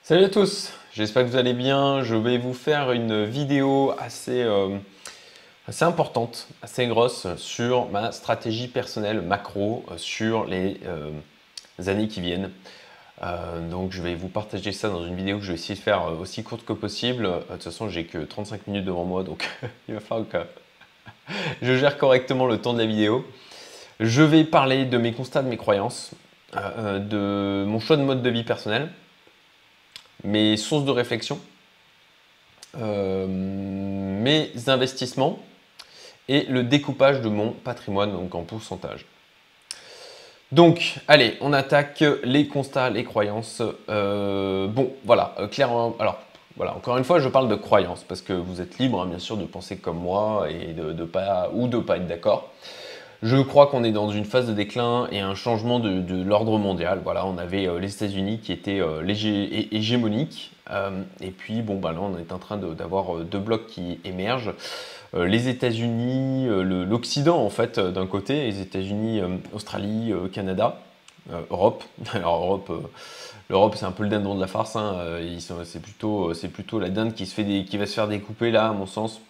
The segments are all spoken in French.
Salut à tous, j'espère que vous allez bien. Je vais vous faire une vidéo assez importante, assez grosse sur ma stratégie personnelle macro sur les années qui viennent. Donc je vais vous partager ça dans une vidéo que je vais essayer de faire aussi courte que possible. De toute façon, j'ai que 35 minutes devant moi, donc il va falloir que je gère correctement le temps de la vidéo. Je vais parler de mes constats, de mes croyances, de mon choix de mode de vie personnel, mes sources de réflexion, mes investissements et le découpage de mon patrimoine, donc en pourcentage. Donc, allez, on attaque les constats, les croyances. Bon, voilà, clairement, alors, voilà, encore une fois, je parle de croyances parce que vous êtes libre, hein, bien sûr, de penser comme moi et de pas être d'accord. Je crois qu'on est dans une phase de déclin et un changement de l'ordre mondial. Voilà, on avait les États-Unis qui étaient hégémoniques. Et puis, bon, bah là, on est en train d'avoir deux blocs qui émergent. Les États-Unis, l'Occident, en fait, d'un côté, les États-Unis, Australie, Canada, Europe. Alors, l'Europe, c'est un peu le dindon de la farce, hein. C'est plutôt la dinde qui va se faire découper, là, à mon sens.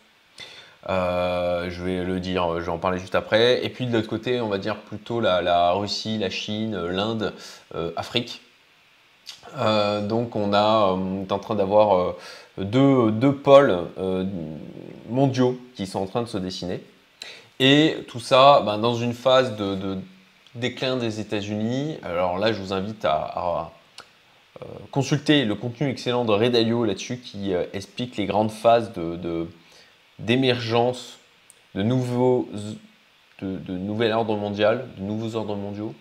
Je vais le dire, je vais en parler juste après. Et puis de l'autre côté, on va dire plutôt la Russie, la Chine, l'Inde, Afrique. Donc on est en train d'avoir deux pôles mondiaux qui sont en train de se dessiner. Et tout ça ben, dans une phase de déclin des États-Unis. Alors là, je vous invite à consulter le contenu excellent de Ray Dalio là-dessus qui explique les grandes phases d'émergence de nouvel ordre mondial, de nouveaux ordres mondiaux,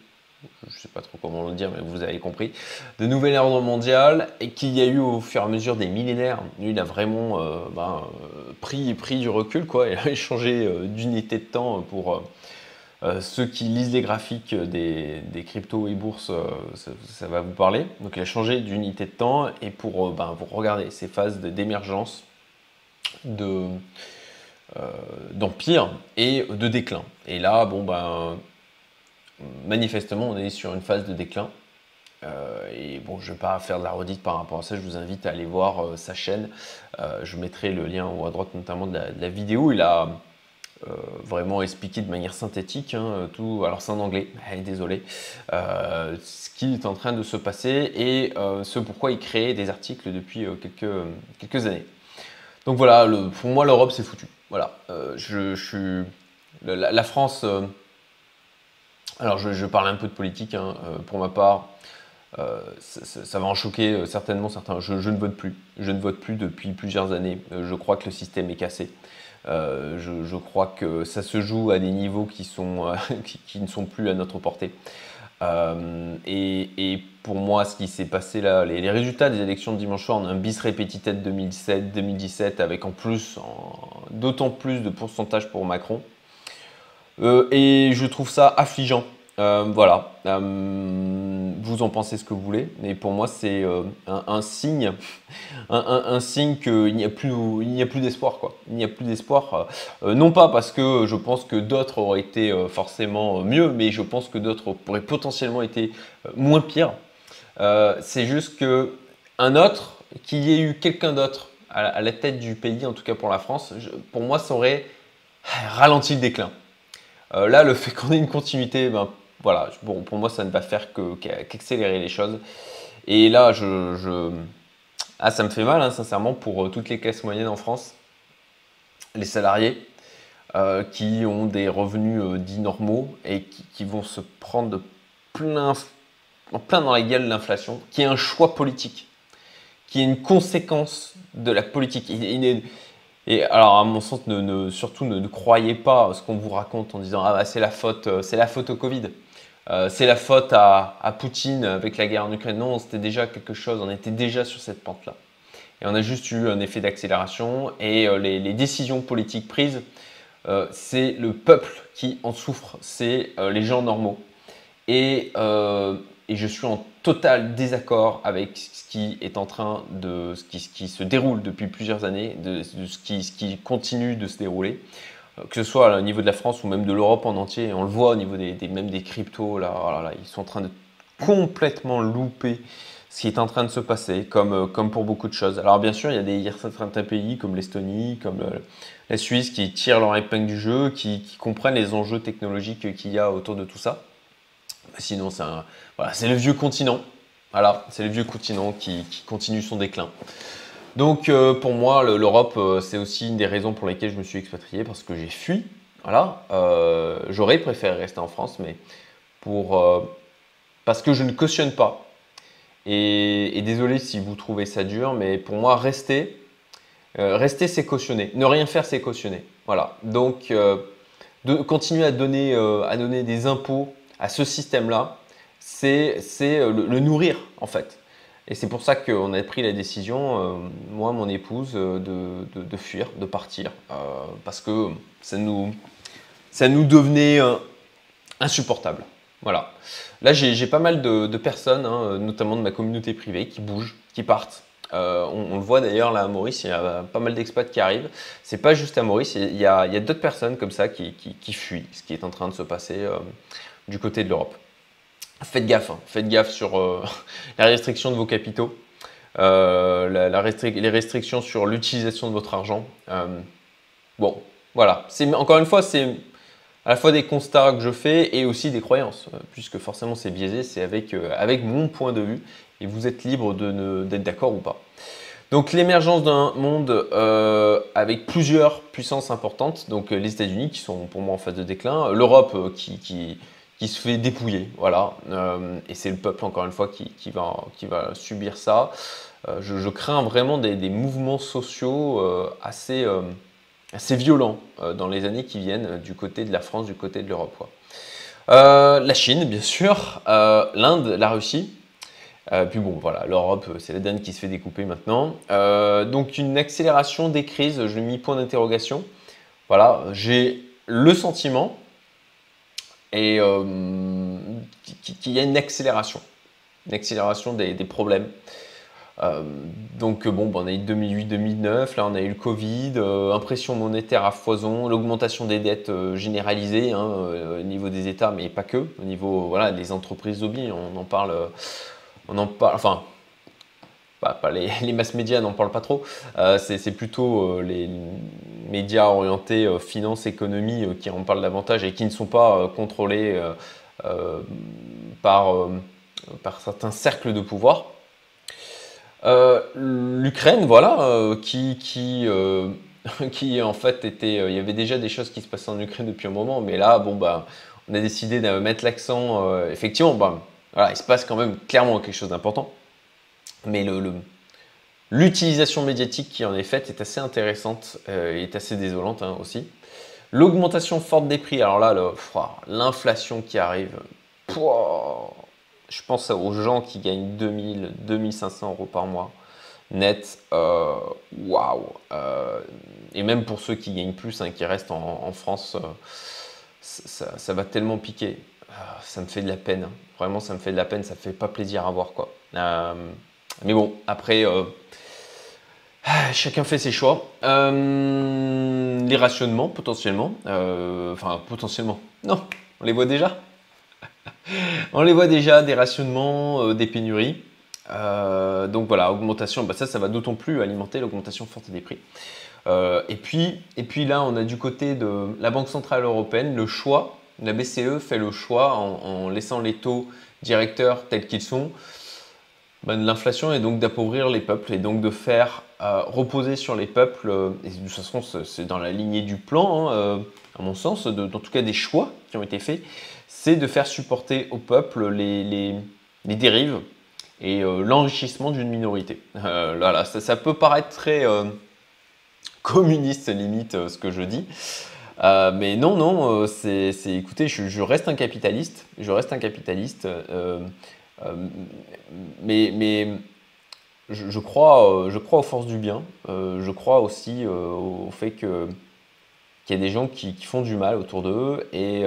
je ne sais pas trop comment le dire, mais vous avez compris, de nouvel ordre mondial, et qu'il y a eu au fur et à mesure des millénaires. Lui, il a vraiment pris du recul, quoi. Il a changé d'unité de temps pour ceux qui lisent les graphiques des cryptos et bourses, ça va vous parler. Donc il a changé d'unité de temps, et pour regarder ces phases d'émergence, d'empire et de déclin. Et là, bon ben, manifestement, on est sur une phase de déclin. Et bon, je ne vais pas faire de la redite par rapport à ça, je vous invite à aller voir sa chaîne. Je mettrai le lien en haut à droite, notamment de la vidéo. Il a vraiment expliqué de manière synthétique tout. Alors, c'est en anglais, désolé. Ce qui est en train de se passer et ce pourquoi il crée des articles depuis quelques années. Donc voilà, pour moi, l'Europe, c'est foutu. Voilà, la France. Alors, je parle un peu de politique, hein, pour ma part. Ça va en choquer certainement certains. Je ne vote plus. Je ne vote plus depuis plusieurs années. Je crois que le système est cassé. Je crois que ça se joue à des niveaux qui ne sont plus à notre portée. Et pour moi, ce qui s'est passé là, les résultats des élections de dimanche soir, on a un bis repetita 2017 avec en plus, d'autant plus de pourcentage pour Macron. Et je trouve ça affligeant. Voilà. Vous en pensez ce que vous voulez, mais pour moi, c'est un signe, un signe qu'il n'y a plus d'espoir, quoi. Il n'y a plus d'espoir. Non pas parce que je pense que d'autres auraient été forcément mieux, mais je pense que d'autres pourraient potentiellement été moins pires. C'est juste que un autre, qu'il y ait eu quelqu'un d'autre à la tête du pays, en tout cas pour la France, pour moi, ça aurait ralenti le déclin. Là, le fait qu'on ait une continuité, ben, voilà, bon, pour moi, ça ne va faire qu'accélérer les choses. Et là, ça me fait mal, hein, sincèrement, pour toutes les classes moyennes en France, les salariés qui ont des revenus dits normaux et qui vont se prendre en plein dans la gueule de l'inflation, qui est un choix politique, qui est une conséquence de la politique. Et alors, à mon sens, surtout ne croyez pas ce qu'on vous raconte en disant ah bah, c'est la faute au Covid, c'est la faute à Poutine avec la guerre en Ukraine. Non, c'était déjà quelque chose, on était déjà sur cette pente-là. Et on a juste eu un effet d'accélération et les décisions politiques prises, c'est le peuple qui en souffre, c'est les gens normaux. Et je suis en total désaccord avec ce qui est en train ce qui se déroule depuis plusieurs années, de ce qui continue de se dérouler, que ce soit au niveau de la France ou même de l'Europe en entier. On le voit au niveau même des cryptos, là, oh là, là, ils sont en train de complètement louper ce qui est en train de se passer, comme pour beaucoup de choses. Alors bien sûr, il y a certains pays comme l'Estonie, comme la Suisse qui tirent leur épingle du jeu, qui comprennent les enjeux technologiques qu'il y a autour de tout ça. Sinon, voilà, c'est le vieux continent. Voilà, c'est le vieux continent qui continue son déclin. Donc pour moi, l'Europe, c'est aussi une des raisons pour lesquelles je me suis expatrié, parce que j'ai fui. Voilà, j'aurais préféré rester en France, mais pour, parce que je ne cautionne pas. Et désolé si vous trouvez ça dur, mais pour moi, rester c'est cautionner. Ne rien faire, c'est cautionner. Voilà. Donc, continuer à donner des impôts à ce système-là, c'est le nourrir, en fait. Et c'est pour ça qu'on a pris la décision, moi, mon épouse, de fuir, de partir, parce que ça nous devenait insupportable. Voilà. Là, j'ai pas mal de personnes, hein, notamment de ma communauté privée, qui bougent, qui partent. On le voit d'ailleurs là à Maurice, il y a pas mal d'expats qui arrivent. C'est pas juste à Maurice, il y a d'autres personnes comme ça qui fuient ce qui est en train de se passer du côté de l'Europe. Faites gaffe sur la restriction de vos capitaux, les restrictions sur l'utilisation de votre argent. Bon, voilà. Encore une fois, c'est à la fois des constats que je fais et aussi des croyances, puisque forcément c'est biaisé, c'est avec mon point de vue, et vous êtes libre d'être d'accord ou pas. Donc l'émergence d'un monde avec plusieurs puissances importantes, donc les États-Unis qui sont pour moi en phase de déclin, l'Europe qui se fait dépouiller, voilà, et c'est le peuple encore une fois qui va subir ça. Je crains vraiment des mouvements sociaux assez violents dans les années qui viennent du côté de la France, du côté de l'Europe, quoi. La Chine, bien sûr, l'Inde, la Russie. Puis bon, voilà, l'Europe, c'est la dernière qui se fait découper maintenant. Donc une accélération des crises, je l'ai mis point d'interrogation. Voilà, j'ai le sentiment et qu'il y a une accélération des problèmes. Donc bon, on a eu 2008-2009, là on a eu le Covid, impression monétaire à foison, l'augmentation des dettes généralisée hein, au niveau des États, mais pas que, au niveau voilà, des entreprises zombies, enfin, pas les mass médias n'en parlent pas trop, c'est plutôt les médias orientés finance, économie qui en parlent davantage et qui ne sont pas contrôlés euh, par, euh, par certains cercles de pouvoir. L'Ukraine, voilà, qui en fait était, il y avait déjà des choses qui se passaient en Ukraine depuis un moment, mais là, bon bah, on a décidé de mettre l'accent. Effectivement, bah, voilà, il se passe quand même clairement quelque chose d'important, mais l'utilisation médiatique qui en est faite est assez intéressante et est assez désolante hein, aussi. L'augmentation forte des prix, alors là, l'inflation qui arrive, pouah, je pense aux gens qui gagnent 2000, 2500 euros par mois net, waouh! Et même pour ceux qui gagnent plus, hein, qui restent en France, ça va tellement piquer. Ça me fait de la peine, hein. Vraiment, ça me fait de la peine, ça fait pas plaisir à voir quoi. Mais bon, après, chacun fait ses choix. Les rationnements, potentiellement. Enfin, potentiellement. Non, on les voit déjà. On les voit déjà, des rationnements, des pénuries. Donc voilà, augmentation, bah ça va d'autant plus alimenter l'augmentation forte des prix. Et puis là, on a du côté de la Banque Centrale Européenne le choix, la BCE fait le choix en laissant les taux directeurs tels qu'ils sont, bah, de l'inflation et donc d'appauvrir les peuples et donc de faire reposer sur les peuples, et de toute façon c'est dans la lignée du plan, hein, à mon sens, en tout cas des choix qui ont été faits, c'est de faire supporter au peuple les dérives et l'enrichissement d'une minorité. Voilà, ça peut paraître très communiste limite ce que je dis. Mais non, non, écoutez, je reste un capitaliste, euh, mais je crois aux forces du bien, je crois aussi au fait qu'il y a des gens qui font du mal autour d'eux et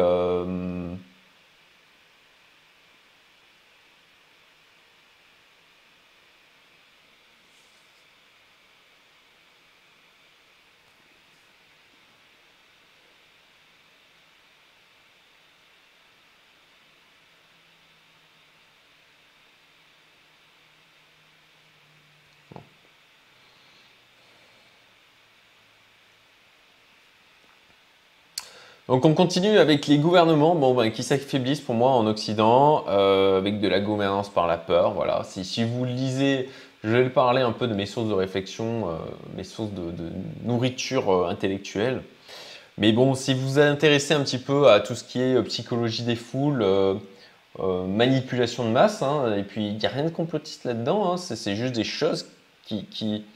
Donc on continue avec les gouvernements qui s'affaiblissent pour moi en Occident, avec de la gouvernance par la peur. Voilà. Si vous lisez, je vais parler un peu de mes sources de réflexion, mes sources de nourriture intellectuelle. Mais bon, si vous vous intéressez un petit peu à tout ce qui est psychologie des foules, manipulation de masse, hein, et puis il n'y a rien de complotiste là-dedans, hein, c'est juste des choses qui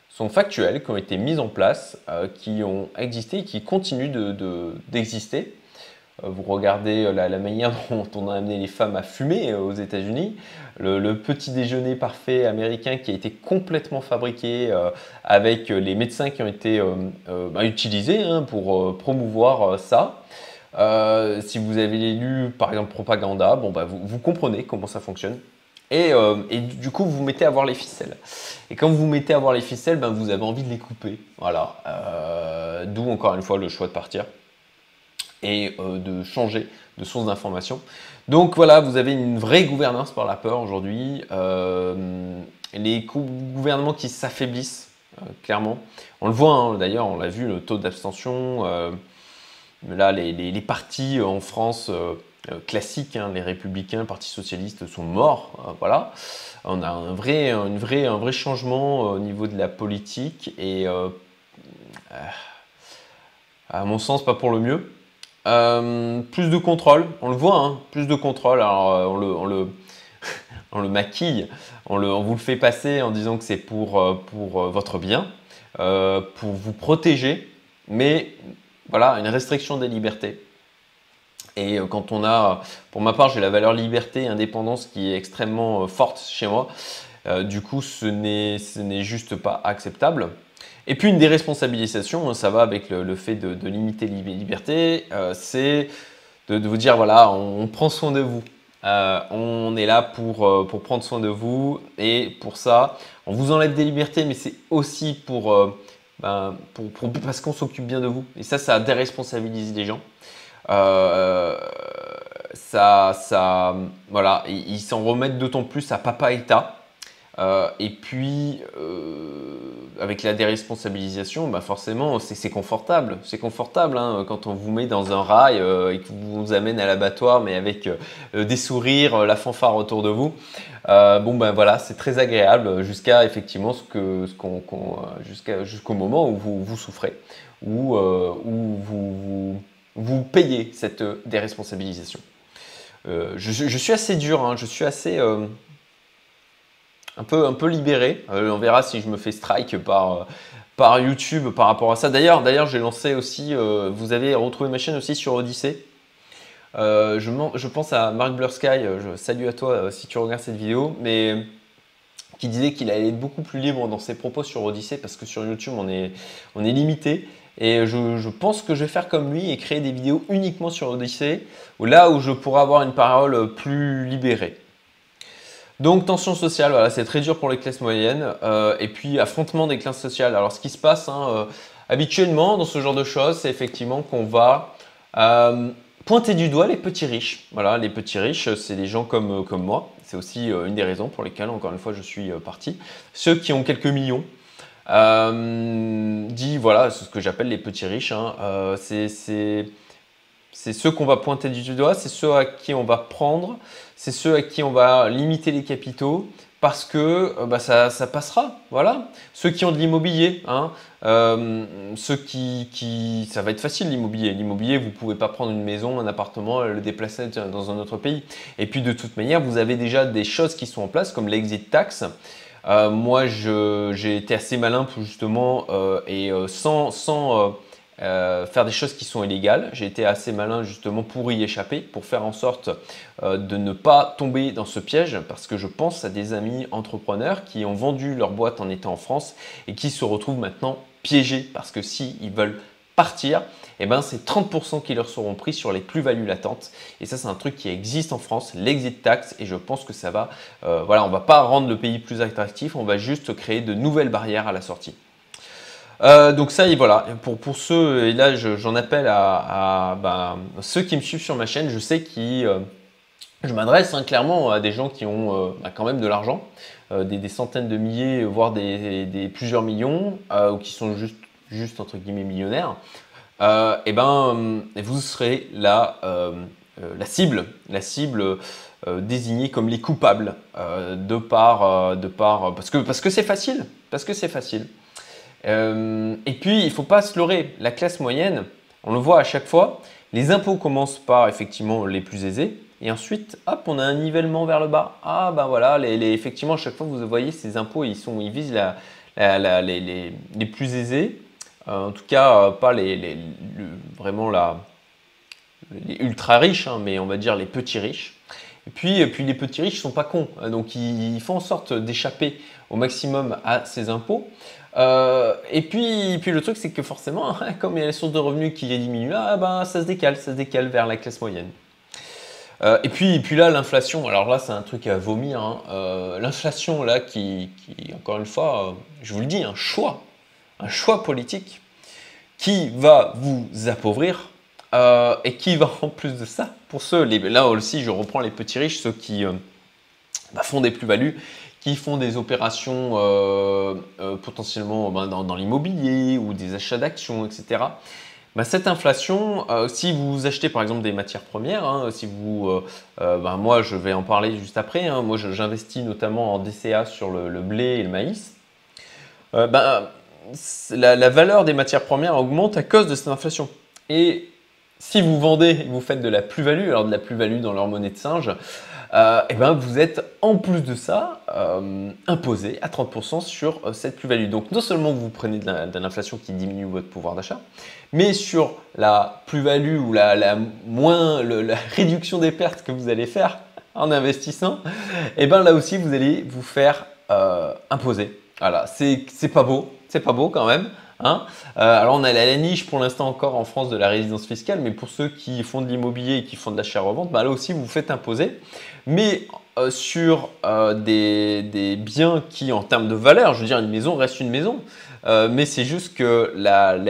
sont factuelles, qui ont été mises en place, qui ont existé et qui continuent d'exister. Vous regardez la manière dont on a amené les femmes à fumer aux États-Unis, le petit déjeuner parfait américain qui a été complètement fabriqué avec les médecins qui ont été utilisés hein, pour promouvoir ça. Si vous avez lu par exemple Propaganda, vous comprenez comment ça fonctionne. Et du coup, vous vous mettez à voir les ficelles. Et quand vous vous mettez à voir les ficelles, vous avez envie de les couper. Voilà. D'où encore une fois le choix de partir et de changer de source d'information. Donc voilà, vous avez une vraie gouvernance par la peur aujourd'hui. Les gouvernements qui s'affaiblissent, clairement. On le voit, hein, d'ailleurs, on l'a vu, le taux d'abstention. Là, les partis en France classiques, hein, les Républicains, le Parti Socialiste sont morts. Voilà. On a un vrai changement au niveau de la politique et à mon sens, pas pour le mieux. Plus de contrôle, on le voit, hein, plus de contrôle. Alors, on le maquille, on vous le fait passer en disant que c'est pour votre bien, pour vous protéger, mais voilà, une restriction des libertés. Et quand on a, pour ma part, j'ai la valeur liberté et indépendance qui est extrêmement forte chez moi. Du coup, ce n'est juste pas acceptable. Et puis une déresponsabilisation, ça va avec le fait de limiter les libertés, c'est de vous dire voilà, on prend soin de vous. On est là pour prendre soin de vous et pour ça, on vous enlève des libertés, mais c'est aussi parce qu'on s'occupe bien de vous. Et ça déresponsabilise les gens. Voilà, ils s'en remettent d'autant plus à papa État. Et puis, avec la déresponsabilisation, forcément, c'est confortable. C'est confortable hein, quand on vous met dans un rail et qu'on vous amène à l'abattoir, mais avec des sourires, la fanfare autour de vous. Voilà, c'est très agréable jusqu'à effectivement jusqu'au moment où vous souffrez, où vous payez cette déresponsabilisation. Je suis assez dur, hein, je suis assez un peu libéré. On verra si je me fais strike par YouTube par rapport à ça. D'ailleurs, j'ai lancé aussi, vous avez retrouvé ma chaîne aussi sur Odyssée. Je pense à Mark Blursky, salut à toi si tu regardes cette vidéo, mais qui disait qu'il allait être beaucoup plus libre dans ses propos sur Odyssée parce que sur YouTube on est limité. Et je pense que je vais faire comme lui et créer des vidéos uniquement sur Odyssée, là où je pourrai avoir une parole plus libérée. Donc tension sociale, voilà, c'est très dur pour les classes moyennes. Et puis affrontement des classes sociales. Alors ce qui se passe habituellement dans ce genre de choses, c'est effectivement qu'on va pointer du doigt les petits riches. Voilà, les petits riches, c'est des gens comme moi. C'est aussi une des raisons pour lesquelles, encore une fois, je suis parti. Ceux qui ont quelques millions. Voilà, c'est ce que j'appelle les petits riches. Hein. C'est ceux qu'on va pointer du doigt, c'est ceux à qui on va prendre, c'est ceux à qui on va limiter les capitaux parce que ça passera. Voilà. Ceux qui ont de l'immobilier, hein, ceux ça va être facile l'immobilier. L'immobilier, vous ne pouvez pas prendre une maison, un appartement, le déplacer dans un autre pays. Et puis de toute manière, vous avez déjà des choses qui sont en place comme l'exit tax. Moi, j'ai été assez malin pour justement sans faire des choses qui sont illégales. J'ai été assez malin justement pour y échapper, pour faire en sorte de ne pas tomber dans ce piège parce que je pense à des amis entrepreneurs qui ont vendu leur boîte en étant en France et qui se retrouvent maintenant piégés parce que s'ils veulent partir, c'est 30% qui leur seront pris sur les plus-values latentes. Et ça, c'est un truc qui existe en France, l'exit tax. Et je pense que ça va, on ne va pas rendre le pays plus attractif, on va juste créer de nouvelles barrières à la sortie. Donc ça, et voilà, pour ceux, et là j'en appelle à ceux qui me suivent sur ma chaîne, je sais je m'adresse clairement à des gens qui ont quand même de l'argent, des centaines de milliers, voire des plusieurs millions, ou qui sont juste entre guillemets millionnaires. vous serez la cible désignée comme les coupables parce que c'est facile, et puis, il ne faut pas se leurrer. La classe moyenne, on le voit à chaque fois, les impôts commencent par effectivement les plus aisés. Et ensuite, hop, on a un nivellement vers le bas. Ah ben voilà, effectivement, à chaque fois, vous voyez, ces impôts, ils visent les plus aisés. En tout cas, pas vraiment les ultra riches, hein, mais on va dire les petits riches. Et puis les petits riches ne sont pas cons. Donc, ils font en sorte d'échapper au maximum à ces impôts. Et puis le truc, c'est que forcément, comme il y a les sources de revenus qui diminuent là, ça se décale vers la classe moyenne. Et puis là, l'inflation, alors là, c'est un truc à vomir, hein. L'inflation, là, qui encore une fois, je vous le dis, un choix politique qui va vous appauvrir et qui va en plus de ça, pour ceux, là aussi, je reprends les petits riches, ceux qui font des plus-values, qui font des opérations potentiellement dans l'immobilier ou des achats d'actions, etc. Cette inflation, si vous achetez par exemple des matières premières, hein, moi je vais en parler juste après, hein, moi j'investis notamment en DCA sur le blé et le maïs, la valeur des matières premières augmente à cause de cette inflation. Et si vous vendez et vous faites de la plus-value, alors de la plus-value dans leur monnaie de singe, vous êtes en plus de ça imposé à 30% sur cette plus-value. Donc non seulement vous prenez de l'inflation qui diminue votre pouvoir d'achat, mais sur la plus-value ou la réduction des pertes que vous allez faire en investissant, là aussi vous allez vous faire imposer. Voilà, c'est pas beau quand même. Hein, alors on a la niche pour l'instant encore en France de la résidence fiscale, mais pour ceux qui font de l'immobilier et qui font de l'achat-revente, là aussi vous vous faites imposer. Mais sur des biens qui en termes de valeur, je veux dire une maison reste une maison, mais c'est juste que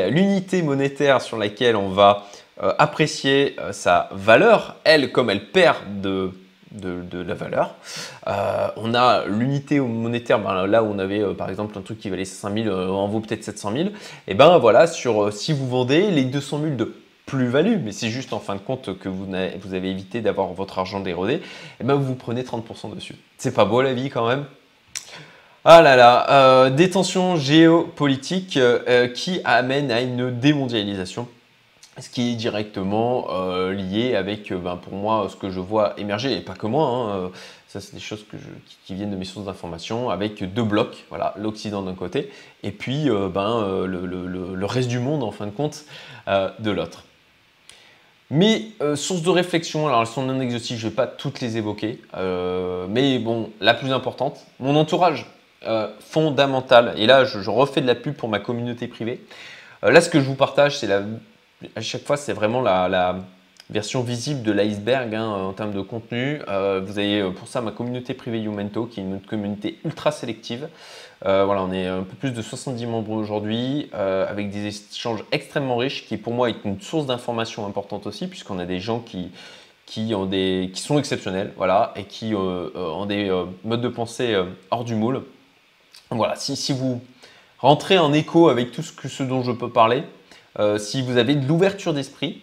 l'unité monétaire sur laquelle on va apprécier sa valeur, comme elle perd de la valeur. On a l'unité monétaire, là où on avait par exemple un truc qui valait 500 000, en vaut peut-être 700 000. Et voilà, si vous vendez les 200 000 de plus-value, mais c'est juste en fin de compte que vous avez évité d'avoir votre argent dérodé, vous prenez 30% dessus. C'est pas beau la vie quand même? Ah là là, des tensions géopolitiques qui amènent à une démondialisation. Ce qui est directement lié avec, pour moi, ce que je vois émerger, et pas que moi, hein, ça c'est des choses qui viennent de mes sources d'information, avec deux blocs, voilà, l'Occident d'un côté, et puis le reste du monde, en fin de compte, de l'autre. Mes sources de réflexion, alors elles sont non exhaustives, je ne vais pas toutes les évoquer, mais bon, la plus importante, mon entourage fondamental, et là je refais de la pub pour ma communauté privée. Là, ce que je vous partage, c'est à chaque fois, c'est vraiment la version visible de l'iceberg hein, en termes de contenu. Vous avez pour ça ma communauté privée Youmento, qui est une communauté ultra sélective. Voilà, on est un peu plus de 70 membres aujourd'hui, avec des échanges extrêmement riches, qui pour moi est une source d'information importante aussi, puisqu'on a des gens qui sont exceptionnels, voilà, et qui ont des modes de pensée hors du moule. Voilà, si vous rentrez en écho avec tout ce dont je peux parler, si vous avez de l'ouverture d'esprit,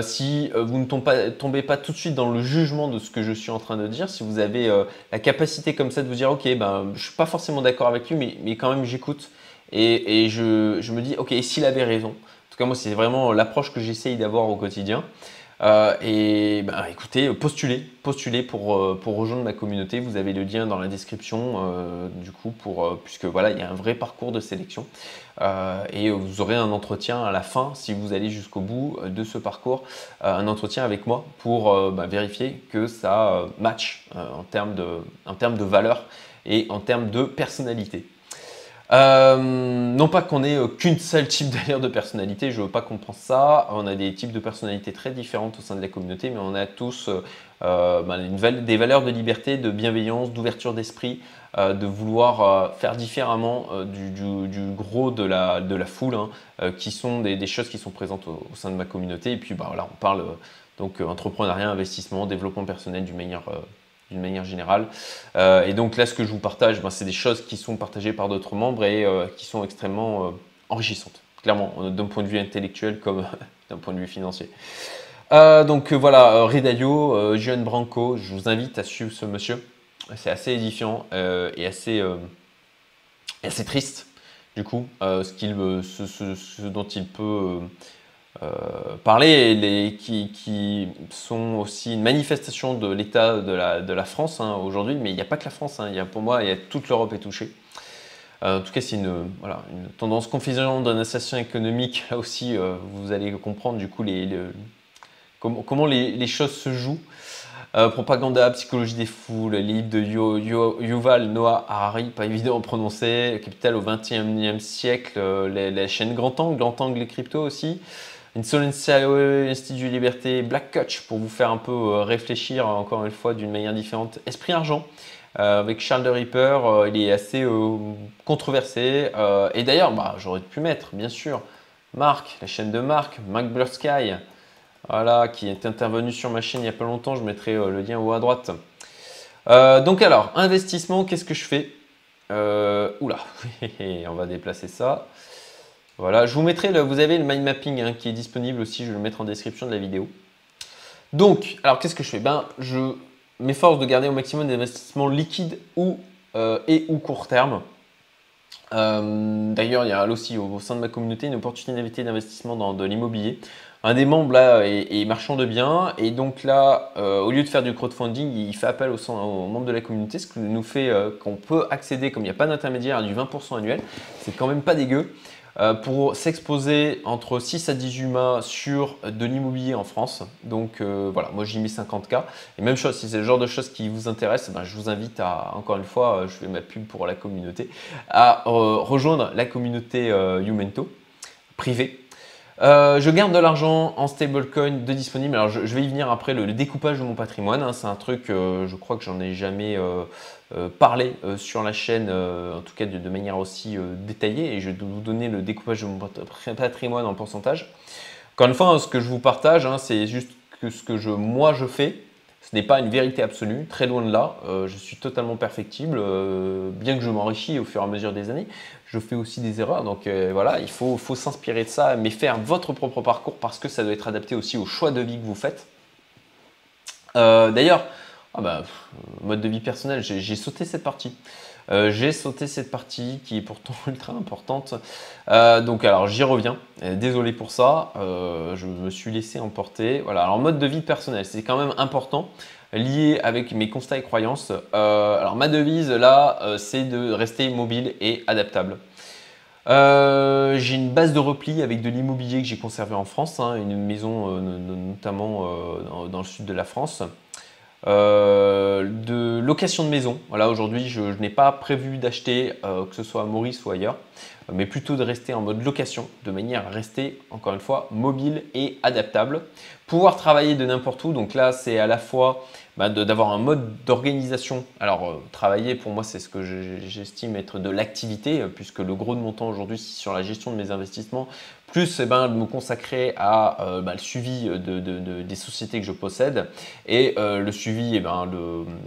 si vous ne tombez pas tout de suite dans le jugement de ce que je suis en train de dire, si vous avez la capacité comme ça de vous dire ok, je ne suis pas forcément d'accord avec lui, mais quand même j'écoute et je me dis ok, et s'il avait raison. En tout cas moi c'est vraiment l'approche que j'essaye d'avoir au quotidien. Écoutez, postulez pour rejoindre ma communauté. Vous avez le lien dans la description du coup puisque voilà, il y a un vrai parcours de sélection et vous aurez un entretien à la fin si vous allez jusqu'au bout de ce parcours, un entretien avec moi pour vérifier que ça match en termes de valeur et en termes de personnalité. Non pas qu'on ait qu'une seule type d'ailleurs de personnalité, je veux pas qu'on pense ça. On a des types de personnalités très différentes au sein de la communauté, mais on a tous des valeurs de liberté, de bienveillance, d'ouverture d'esprit, de vouloir faire différemment du gros de la foule, hein, qui sont des choses qui sont présentes au sein de ma communauté. Et puis voilà, on parle donc entrepreneuriat, investissement, développement personnel d'une manière générale. Et donc là, ce que je vous partage, c'est des choses qui sont partagées par d'autres membres et qui sont extrêmement enrichissantes. clairement, d'un point de vue intellectuel comme d'un point de vue financier. Donc voilà, Redaio, Juan Branco, je vous invite à suivre ce monsieur. C'est assez édifiant et assez triste, du coup, ce dont il peut parler, qui sont aussi une manifestation de l'état de la France hein, aujourd'hui, mais il n'y a pas que la France, hein, pour moi, toute l'Europe est touchée. En tout cas, c'est voilà, une tendance confisante de l'incitation économique. Là aussi, vous allez comprendre du coup comment les choses se jouent. Propaganda, psychologie des foules, livre de Yuval Noah Harari, pas évident à prononcer, Capital au XXIe siècle, la chaîne Grand Angle et Crypto aussi. Insolence Institut Liberté, Black Coach pour vous faire un peu réfléchir encore une fois d'une manière différente. Esprit Argent avec Charles de Ripper, il est assez controversé. Et d'ailleurs, j'aurais pu mettre bien sûr Marc, la chaîne de Marc Blur Sky, voilà, qui est intervenu sur ma chaîne il n'y a pas longtemps. Je mettrai le lien haut à droite. Donc alors, investissement, qu'est-ce que je fais Oula, on va déplacer ça. Voilà, je vous mettrai, vous avez le mind mapping hein, qui est disponible aussi, je vais le mettre en description de la vidéo. Donc, alors qu'est-ce que je fais je m'efforce de garder au maximum des investissements liquides ou court terme. D'ailleurs, il y a aussi au sein de ma communauté une opportunité d'investissement dans de l'immobilier. Un des membres là est marchand de biens et donc là, au lieu de faire du crowdfunding, il fait appel aux membres de la communauté, ce qui nous fait qu'on peut accéder, comme il n'y a pas d'intermédiaire, à du 20% annuel. C'est quand même pas dégueu. Pour s'exposer entre 6 à 18 mois sur de l'immobilier en France. Donc voilà, moi j'ai mis 50K. Et même chose, si c'est le genre de choses qui vous intéresse, je vous invite à, encore une fois, je fais ma pub pour la communauté, à rejoindre la communauté Youmento privée. Je garde de l'argent en stablecoin de disponible. Alors je vais y venir après, le découpage de mon patrimoine. Hein, c'est un truc, je crois que j'en ai jamais parlé sur la chaîne, en tout cas de manière aussi détaillée. Et je vais vous donner le découpage de mon patrimoine en pourcentage. Encore une fois, hein, ce que je vous partage, hein, c'est juste ce que moi je fais. Ce n'est pas une vérité absolue, très loin de là. Je suis totalement perfectible, bien que je m'enrichis au fur et à mesure des années. Je fais aussi des erreurs, donc voilà, il faut s'inspirer de ça, mais faire votre propre parcours parce que ça doit être adapté aussi au choix de vie que vous faites. D'ailleurs, mode de vie personnel, j'ai sauté cette partie. J'ai sauté cette partie qui est pourtant ultra importante. Donc alors j'y reviens. Désolé pour ça. Je me suis laissé emporter. Voilà. Alors mode de vie personnel, c'est quand même important, lié avec mes constats et croyances. Alors ma devise là, c'est de rester mobile et adaptable. J'ai une base de repli avec de l'immobilier que j'ai conservé en France, hein, une maison notamment dans le sud de la France. De location de maison. Voilà, aujourd'hui, je n'ai pas prévu d'acheter, que ce soit à Maurice ou ailleurs, mais plutôt de rester en mode location, de manière à rester, encore une fois, mobile et adaptable. Pouvoir travailler de n'importe où, donc là, c'est à la fois d'avoir un mode d'organisation. Alors, travailler, pour moi, c'est ce que j'estime être de l'activité, puisque le gros de mon temps aujourd'hui, c'est sur la gestion de mes investissements, plus de me consacrer à le suivi des sociétés que je possède et le suivi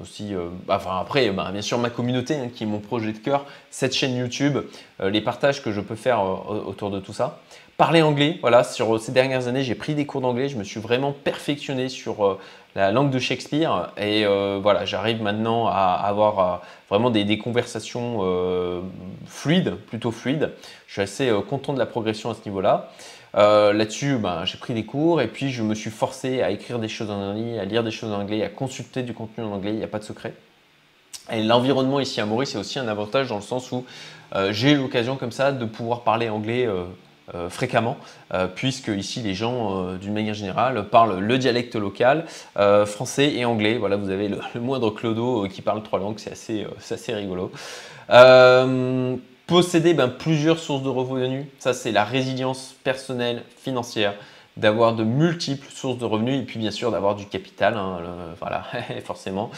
aussi après bien sûr ma communauté hein, qui est mon projet de cœur, cette chaîne YouTube, les partages que je peux faire autour de tout ça. Parler anglais, voilà, sur ces dernières années j'ai pris des cours d'anglais, je me suis vraiment perfectionné sur la langue de Shakespeare et voilà, j'arrive maintenant à avoir vraiment des conversations fluides, plutôt fluides. Je suis assez content de la progression à ce niveau-là. Là-dessus, j'ai pris des cours et puis je me suis forcé à écrire des choses en anglais, à lire des choses en anglais, à consulter du contenu en anglais, il n'y a pas de secret. Et l'environnement ici à Maurice, c'est aussi un avantage dans le sens où j'ai l'occasion comme ça de pouvoir parler anglais fréquemment, puisque ici les gens, d'une manière générale, parlent le dialecte local, français et anglais. Voilà, vous avez le moindre clodo qui parle 3 langues, c'est assez rigolo. Posséder plusieurs sources de revenus, ça c'est la résilience personnelle financière, d'avoir de multiples sources de revenus et puis bien sûr d'avoir du capital, hein, voilà, forcément.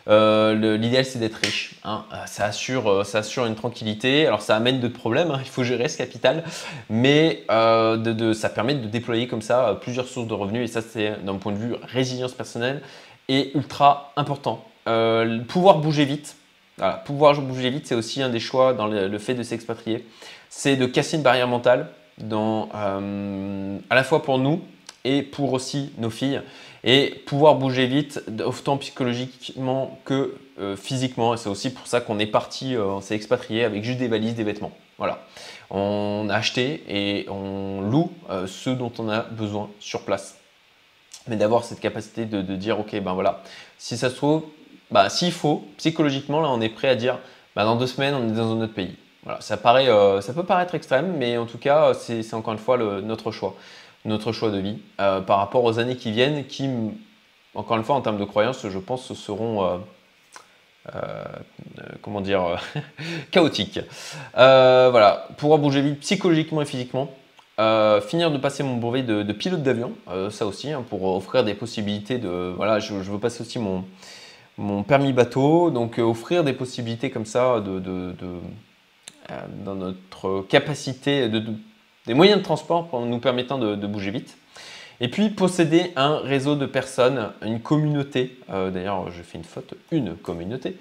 L'idéal c'est d'être riche, hein. Ça assure une tranquillité. Alors ça amène d'autres problèmes, hein. Il faut gérer ce capital, mais ça permet de déployer comme ça plusieurs sources de revenus et ça c'est d'un point de vue résilience personnelle et ultra important. Pouvoir bouger vite. Voilà, pouvoir bouger vite, c'est aussi un des choix dans le fait de s'expatrier. C'est de casser une barrière mentale. à la fois pour nous et pour aussi nos filles, et pouvoir bouger vite, autant psychologiquement que physiquement. Et c'est aussi pour ça qu'on est parti, on s'est expatrié avec juste des valises, des vêtements. Voilà. On a acheté et on loue ce dont on a besoin sur place. Mais d'avoir cette capacité de dire, ok, ben voilà, si ça se trouve, bah, s'il faut, psychologiquement, là, on est prêt à dire, bah, dans 2 semaines, on est dans un autre pays. Voilà, ça peut paraître extrême, mais en tout cas, c'est encore une fois notre choix de vie par rapport aux années qui viennent, qui, encore une fois, en termes de croyances, je pense, seront comment dire, chaotiques. Voilà, pouvoir bouger vite psychologiquement et physiquement. Finir de passer mon brevet de pilote d'avion, ça aussi, hein, pour offrir des possibilités de. Voilà, je veux passer aussi mon permis bateau, donc offrir des possibilités comme ça dans notre capacité, des moyens de transport nous permettant de bouger vite. Et puis posséder un réseau de personnes, une communauté, d'ailleurs j'ai fait une faute, une communauté,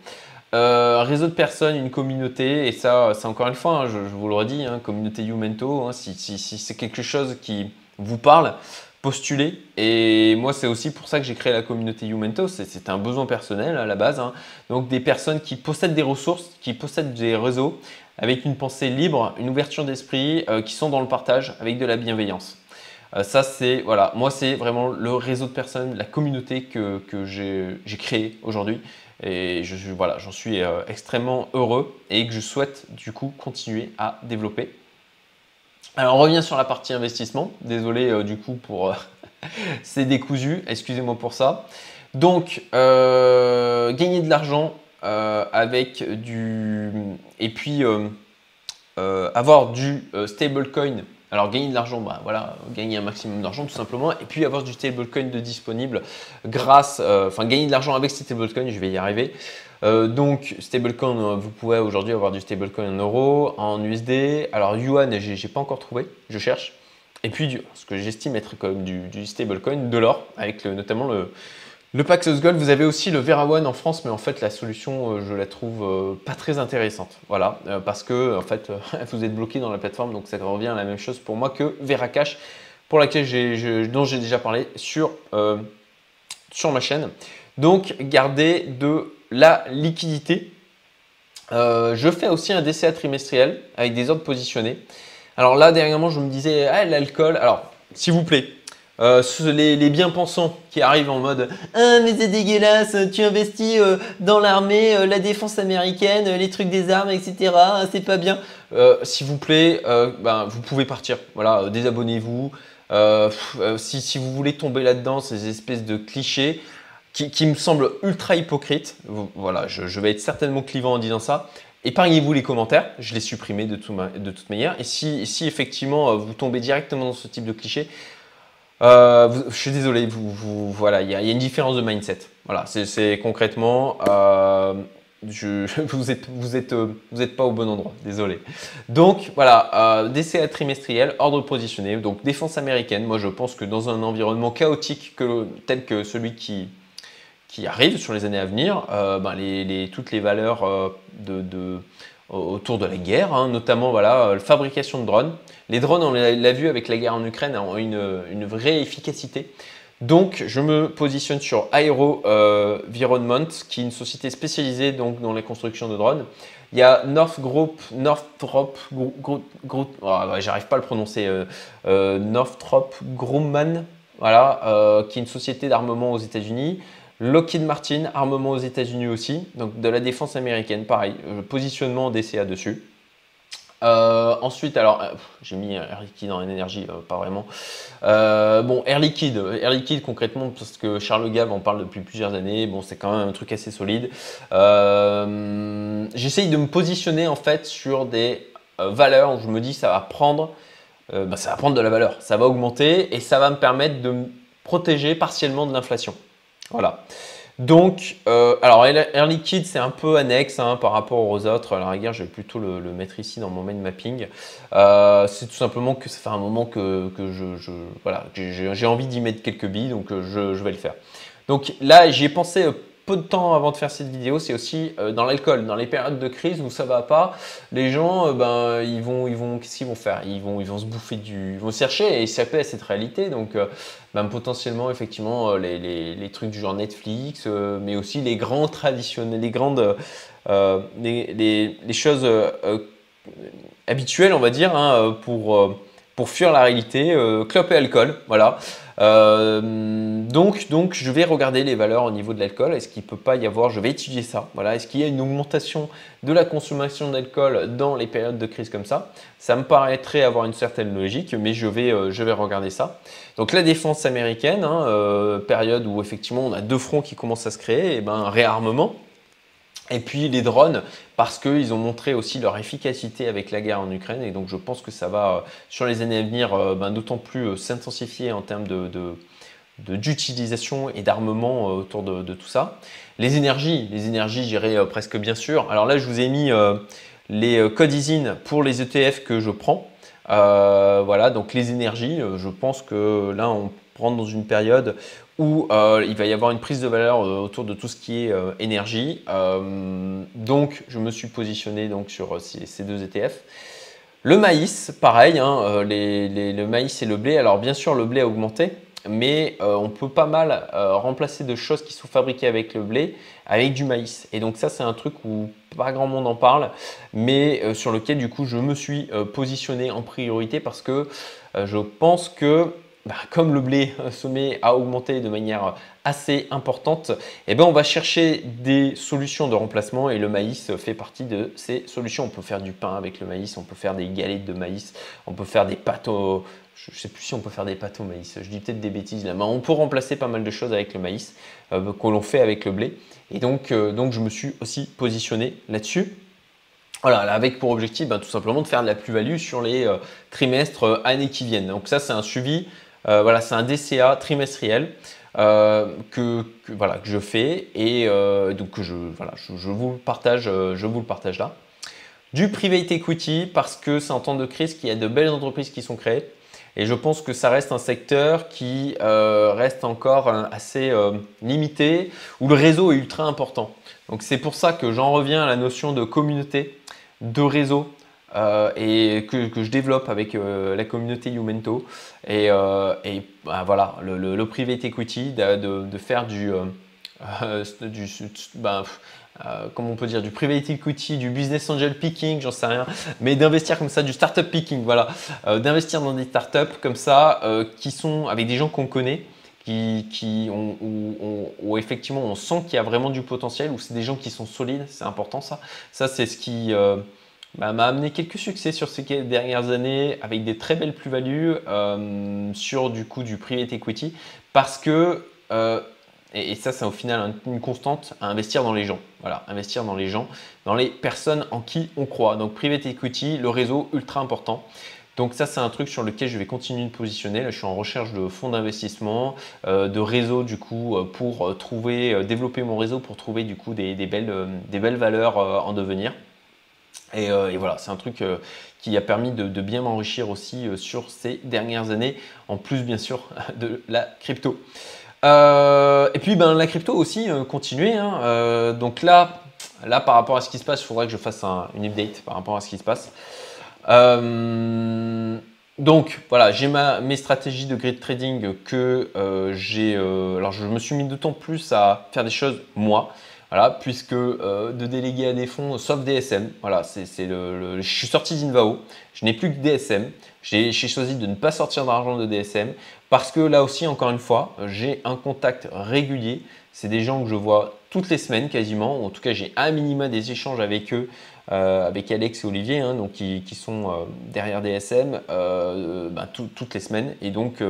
un réseau de personnes, une communauté, et ça c'est encore une fois, hein, je vous le redis, hein, communauté Youmento, hein, si c'est quelque chose qui vous parle, postulez. Et moi c'est aussi pour ça que j'ai créé la communauté Youmento, c'est un besoin personnel à la base, hein. Donc des personnes qui possèdent des ressources, qui possèdent des réseaux, avec une pensée libre, une ouverture d'esprit, qui sont dans le partage, avec de la bienveillance. Ça, c'est, voilà, moi, c'est vraiment le réseau de personnes, la communauté que j'ai créé aujourd'hui. Et voilà, j'en suis extrêmement heureux et que je souhaite du coup continuer à développer. Alors, on revient sur la partie investissement. Désolé du coup pour ces décousus, excusez-moi pour ça. Donc, gagner de l'argent avec du… Et puis, avoir du stablecoin. Alors gagner de l'argent, bah voilà, gagner un maximum d'argent tout simplement, et puis avoir du stablecoin de disponible grâce, gagner de l'argent avec ces stablecoins, je vais y arriver. Donc stablecoin, vous pouvez aujourd'hui avoir du stablecoin en euros, en USD. Alors yuan, j'ai pas encore trouvé, je cherche. Et puis ce que j'estime être comme du stablecoin, de l'or, avec notamment le Paxos Gold. Vous avez aussi le Vera One en France, mais en fait la solution je la trouve pas très intéressante. Voilà, parce que en fait vous êtes bloqué dans la plateforme, donc ça revient à la même chose pour moi que Vera Cash, pour laquelle dont j'ai déjà parlé sur ma chaîne. Donc gardez de la liquidité. Je fais aussi un DCA trimestriel avec des ordres positionnés. Alors là dernièrement je me disais l'alcool. Alors s'il vous plaît. Les bien-pensants qui arrivent en mode « Ah mais c'est dégueulasse, tu investis dans l'armée, la défense américaine, les trucs des armes, etc. C'est pas bien. » S'il vous plaît, vous pouvez partir. Voilà, désabonnez-vous. Si vous voulez tomber là-dedans, ces espèces de clichés qui me semblent ultra hypocrites. Voilà, je vais être certainement clivant en disant ça. Épargnez-vous les commentaires, je les supprimais de toute manière. Et si effectivement vous tombez directement dans ce type de cliché, je suis désolé, voilà, il y a une différence de mindset. Voilà, c'est concrètement, vous êtes pas au bon endroit. Désolé. Donc voilà, DCA trimestriel, ordre positionné, donc défense américaine. Moi, je pense que dans un environnement chaotique tel que celui qui arrive sur les années à venir, toutes les valeurs autour de la guerre, hein, notamment voilà, la fabrication de drones. Les drones, on l'a vu avec la guerre en Ukraine, ont une vraie efficacité. Donc, je me positionne sur Aerovironment, qui est une société spécialisée donc, dans la construction de drones. Il y a Northrop j'arrive pas à le prononcer, Northrop Grumman, voilà, qui est une société d'armement aux États-Unis. Lockheed Martin, armement aux États-Unis aussi, donc de la défense américaine, pareil, positionnement DCA dessus. Ensuite, alors, j'ai mis Air Liquide en énergie, pas vraiment. Bon, Air Liquide concrètement, parce que Charles Gave en parle depuis plusieurs années, bon, c'est quand même un truc assez solide. J'essaye de me positionner en fait sur des valeurs où je me dis ça va prendre de la valeur, ça va augmenter et ça va me permettre de me protéger partiellement de l'inflation. Voilà. Donc, alors Air Liquide, c'est un peu annexe hein, par rapport aux autres. À la rigueur, je vais plutôt le mettre ici dans mon mind mapping. C'est tout simplement que ça fait un moment que j'ai envie d'y mettre quelques billes, donc je vais le faire. Donc là, j'y ai pensé peu de temps avant de faire cette vidéo, c'est aussi dans l'alcool, dans les périodes de crise où ça va pas, les gens, qu'est-ce qu'ils vont faire? Ils vont se bouffer ils vont chercher et échapper à cette réalité. Donc, potentiellement, effectivement, les trucs du genre Netflix, mais aussi les grands traditionnels, les choses habituelles, on va dire, hein, pour fuir la réalité, clope et alcool, voilà. Donc, je vais regarder les valeurs au niveau de l'alcool. Est-ce qu'il peut pas y avoir, je vais étudier ça, voilà. Est-ce qu'il y a une augmentation de la consommation d'alcool dans les périodes de crise comme ça? Ça me paraîtrait avoir une certaine logique, mais je vais regarder ça. Donc la défense américaine, hein, période où effectivement on a deux fronts qui commencent à se créer, et ben réarmement. Et puis les drones, parce qu'ils ont montré aussi leur efficacité avec la guerre en Ukraine. Et donc je pense que ça va, sur les années à venir, d'autant plus s'intensifier en termes d'utilisation et d'armement autour de tout ça. Les énergies, j'irai presque bien sûr. Alors là, je vous ai mis les codes ISIN pour les ETF que je prends. Voilà, donc les énergies, je pense que là, on rentre dans une période où il va y avoir une prise de valeur autour de tout ce qui est énergie. Donc, je me suis positionné donc, sur ces deux ETF. Le maïs, pareil, hein, le maïs et le blé. Alors, bien sûr, le blé a augmenté, mais on peut pas mal remplacer de choses qui sont fabriquées avec le blé avec du maïs. Et donc ça, c'est un truc où pas grand monde en parle, mais sur lequel du coup, je me suis positionné en priorité parce que je pense que comme le blé semé a augmenté de manière assez importante, eh ben, on va chercher des solutions de remplacement et le maïs fait partie de ces solutions. On peut faire du pain avec le maïs, on peut faire des galettes de maïs, on peut faire des pâtes je ne sais plus si on peut faire des pâtes au maïs, je dis peut-être des bêtises là, mais on peut remplacer pas mal de choses avec le maïs que l'on fait avec le blé. Et donc je me suis aussi positionné là-dessus. Voilà, avec pour objectif tout simplement de faire de la plus-value sur les trimestres, années qui viennent. Donc ça, c'est un suivi, voilà, c'est un DCA trimestriel voilà, que je fais et donc je vous le partage, là. Du private equity parce que c'est en temps de crise qu'il y a de belles entreprises qui sont créées. Et je pense que ça reste un secteur qui reste encore assez limité, où le réseau est ultra important. Donc c'est pour ça que j'en reviens à la notion de communauté, de réseau, et que je développe avec la communauté Youmento. Et voilà, le private equity, de faire comment on peut dire, du private equity, du business angel picking, j'en sais rien, mais d'investir comme ça, du startup picking, voilà, d'investir dans des startups comme ça, qui sont avec des gens qu'on connaît, où effectivement on sent qu'il y a vraiment du potentiel, où c'est des gens qui sont solides, c'est important ça. Ça, c'est ce qui m'a amené quelques succès sur ces dernières années, avec des très belles plus-values sur du coup du private equity, parce que et ça, c'est au final une constante à investir dans les gens. Voilà, investir dans les gens, dans les personnes en qui on croit. Donc, private equity, le réseau, ultra important. Donc ça, c'est un truc sur lequel je vais continuer de positionner. Là, je suis en recherche de fonds d'investissement, de réseaux du coup pour développer mon réseau pour trouver du coup des belles valeurs en devenir. Et voilà, c'est un truc qui a permis de bien m'enrichir aussi sur ces dernières années, en plus bien sûr de la crypto. Et puis la crypto aussi, continuer, hein. Donc là, par rapport à ce qui se passe, il faudrait que je fasse une update par rapport à ce qui se passe. Donc voilà, j'ai mes stratégies de grid trading que alors je me suis mis d'autant plus à faire des choses moi. Voilà, puisque de déléguer à des fonds, sauf DSM, voilà, je suis sorti d'Invao, je n'ai plus que DSM. J'ai choisi de ne pas sortir d'argent de DSM parce que là aussi, encore une fois, j'ai un contact régulier. C'est des gens que je vois toutes les semaines quasiment, ou en tout cas, j'ai un minima des échanges avec eux, avec Alex et Olivier, hein, donc qui sont derrière DSM toutes les semaines. Et donc,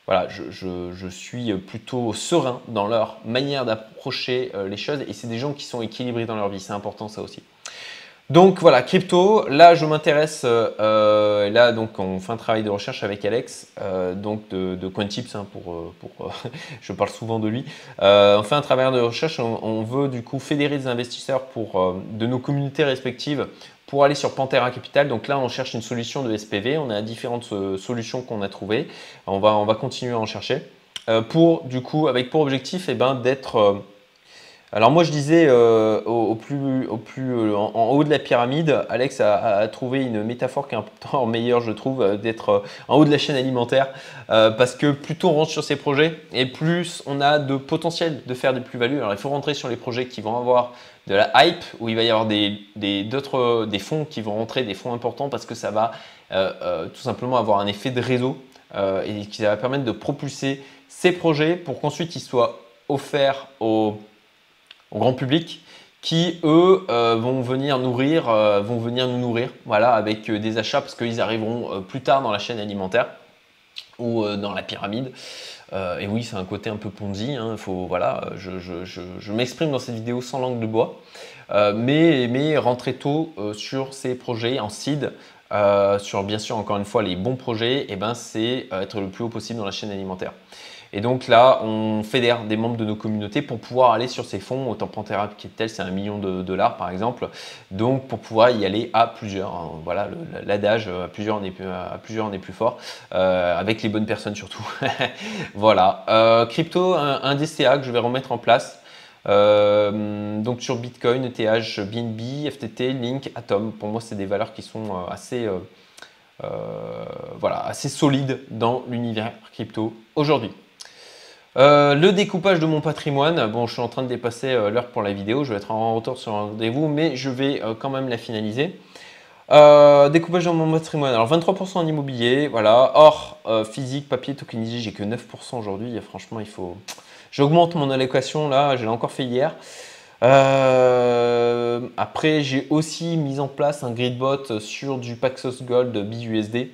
voilà, je suis plutôt serein dans leur manière d'approcher les choses et c'est des gens qui sont équilibrés dans leur vie, c'est important ça aussi. Donc voilà, crypto, là je m'intéresse, là donc on fait un travail de recherche avec Alex, donc de CoinTips, hein, je parle souvent de lui. On fait un travail de recherche, on veut du coup fédérer des investisseurs de nos communautés respectives pour aller sur Pantera Capital. Donc là on cherche une solution de SPV, on a différentes solutions qu'on a trouvées, on va continuer à en chercher, du coup avec pour objectif d'être Alors moi je disais en haut de la pyramide, Alex a trouvé une métaphore qui est un peu meilleure je trouve, d'être en haut de la chaîne alimentaire, parce que plus tôt on rentre sur ces projets et plus on a de potentiel de faire des plus-values. Alors il faut rentrer sur les projets qui vont avoir de la hype, où il va y avoir des fonds qui vont rentrer, des fonds importants, parce que ça va tout simplement avoir un effet de réseau et qui va permettre de propulser ces projets pour qu'ensuite ils soient offerts au grand public qui, eux, vont venir nous nourrir, voilà, avec des achats parce qu'ils arriveront plus tard dans la chaîne alimentaire ou dans la pyramide. Et oui, c'est un côté un peu Ponzi, hein, voilà, je m'exprime dans cette vidéo sans langue de bois, mais rentrer tôt sur ces projets en seed, sur bien sûr encore une fois les bons projets, et ben, c'est être le plus haut possible dans la chaîne alimentaire. Et donc là, on fédère des membres de nos communautés pour pouvoir aller sur ces fonds. Autant Pantera Capital, c'est $1 million par exemple. Donc pour pouvoir y aller à plusieurs. Hein. Voilà, l'adage à plusieurs on est plus fort. Avec les bonnes personnes surtout. Voilà. Crypto, un DCA que je vais remettre en place. Donc sur Bitcoin, ETH, BNB, FTT, Link, Atom. Pour moi, c'est des valeurs qui sont voilà, assez solides dans l'univers crypto aujourd'hui. Le découpage de mon patrimoine, bon, je suis en train de dépasser l'heure pour la vidéo, je vais être en retour sur un rendez-vous, mais je vais quand même la finaliser. Découpage de mon patrimoine, alors 23% en immobilier, voilà, or physique, papier, tokenisé, j'ai que 9% aujourd'hui, franchement, j'augmente mon allocation, là, je l'ai encore fait hier. Après, j'ai aussi mis en place un gridbot sur du Paxos Gold BUSD,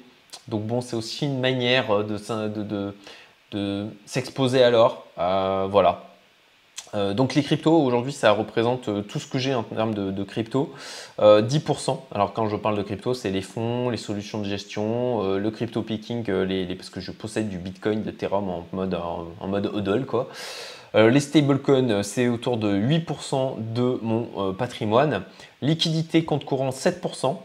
donc bon, c'est aussi une manière de s'exposer à l'or. Voilà. Donc les cryptos, aujourd'hui, ça représente tout ce que j'ai en termes de crypto. 10%. Alors quand je parle de crypto, c'est les fonds, les solutions de gestion, le crypto picking, parce que je possède du Bitcoin, de Ethereum en mode hodl, quoi. Les stablecoins, c'est autour de 8% de mon patrimoine. Liquidité, compte courant, 7%.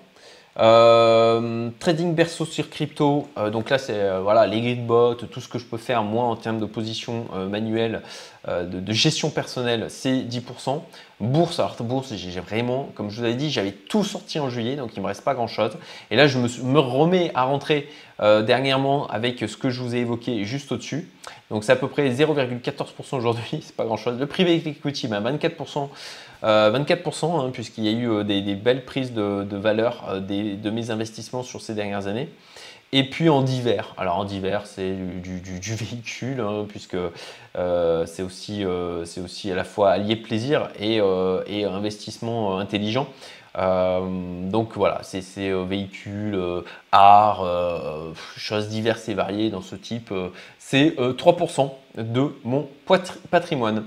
Trading berceau sur crypto, donc là c'est voilà, les gridbots, tout ce que je peux faire moi en termes de position manuelle, de gestion personnelle, c'est 10%. Bourse, alors bourse, j'ai vraiment, comme je vous avais dit, j'avais tout sorti en juillet, donc il me reste pas grand chose. Et là je me remets à rentrer dernièrement avec ce que je vous ai évoqué juste au-dessus. Donc c'est à peu près 0,14% aujourd'hui, c'est pas grand chose. Le private equity, 24%. 24%, hein, puisqu'il y a eu des belles prises de valeur de mes investissements sur ces dernières années. Et puis en divers, alors en divers c'est du véhicule, hein, puisque c'est aussi à la fois allié plaisir et investissement intelligent. Donc voilà, c'est véhicules, art, choses diverses et variées dans ce type. C'est 3% de mon patrimoine.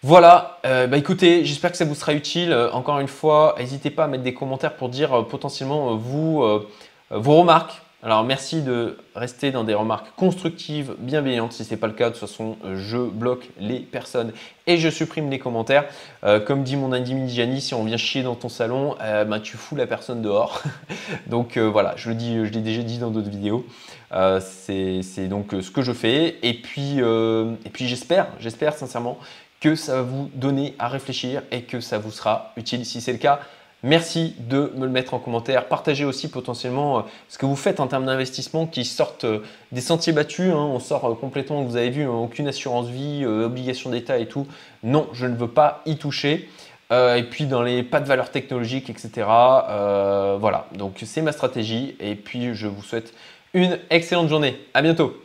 Voilà, écoutez, j'espère que ça vous sera utile. Encore une fois, n'hésitez pas à mettre des commentaires pour dire potentiellement vos remarques. Alors merci de rester dans des remarques constructives, bienveillantes. Si ce n'est pas le cas, de toute façon, je bloque les personnes et je supprime les commentaires. Comme dit mon ami Gianni, si on vient chier dans ton salon, tu fous la personne dehors. Donc voilà, je l'ai déjà dit dans d'autres vidéos. C'est donc ce que je fais. Et puis j'espère sincèrement que ça va vous donner à réfléchir et que ça vous sera utile. Si c'est le cas, merci de me le mettre en commentaire. Partagez aussi potentiellement ce que vous faites en termes d'investissement qui sortent des sentiers battus. Hein. On sort complètement, vous avez vu, aucune assurance vie, obligation d'État et tout. Non, je ne veux pas y toucher. Et puis dans les pas de valeur technologique, etc. Voilà, donc c'est ma stratégie. Et puis je vous souhaite une excellente journée. À bientôt.